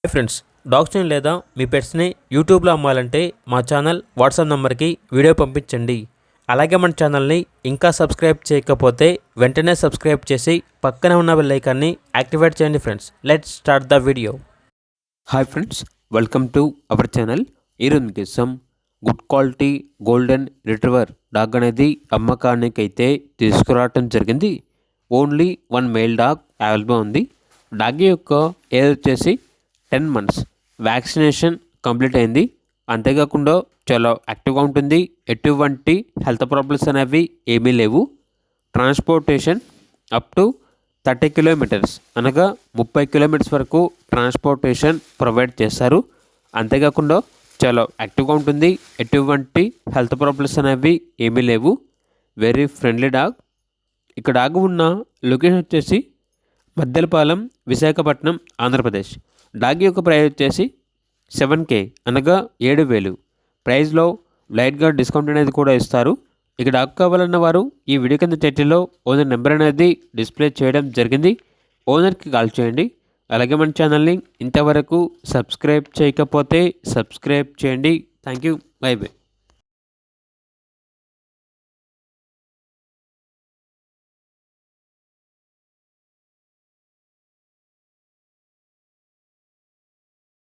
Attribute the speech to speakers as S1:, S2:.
S1: Hi friends, డాగ్స్ని లేదా మీ పెట్స్ని యూట్యూబ్లో అమ్మాలంటే మా ఛానల్ వాట్సాప్ నెంబర్కి వీడియో పంపించండి. అలాగే మన ఛానల్ని ఇంకా సబ్స్క్రైబ్ చేయకపోతే వెంటనే సబ్స్క్రైబ్ చేసి పక్కనే ఉన్న బెల్ ఐకాన్ని యాక్టివేట్ చేయండి. Friends, let's start the video.
S2: Hi friends, welcome to our channel. ఈరోజు కోసం good quality golden retriever dog అనేది అమ్మకానికి అయితే తీసుకురావటం జరిగింది. ఓన్లీ 1 మేల్ డాగ్ అవైలబుల్ ఉంది. డాగ్ యొక్క ఏజ్ వచ్చేసి 10 months. వ్యాక్సినేషన్ కంప్లీట్ అయింది. అంతేకాకుండా చాలా యాక్టివ్గా ఉంటుంది. ఎటువంటి హెల్త్ ప్రాబ్లమ్స్ అనేవి ఏమీ లేవు. ట్రాన్స్పోర్టేషన్ అప్ టు 30 kilometers అనగా 30 kilometers వరకు ట్రాన్స్పోర్టేషన్ ప్రొవైడ్ చేస్తారు. అంతేకాకుండా చాలా యాక్టివ్గా ఉంటుంది. ఎటువంటి హెల్త్ ప్రాబ్లమ్స్ అనేవి ఏమీ లేవు. Very friendly dog. ఇక్కడ డాగ్ ఉన్న లొకేషన్ వచ్చేసి మద్దెలపాలెం, విశాఖపట్నం, ఆంధ్రప్రదేశ్. డాగ్ యొక్క ప్రైస్ వచ్చేసి 7K అనగా 7,000. ప్రైస్లో లైట్గా డిస్కౌంట్ అనేది కూడా ఇస్తారు. ఇక డాగ్ కావాలన్న వారు ఈ వీడియో కింద టైటిల్లో ఓనర్ నెంబర్ అనేది డిస్ప్లే చేయడం జరిగింది. ఓనర్కి కాల్ చేయండి. అలాగే మన ఛానల్ని ఇంతవరకు సబ్స్క్రైబ్ చేయకపోతే సబ్స్క్రైబ్ చేయండి. Thank you. By by.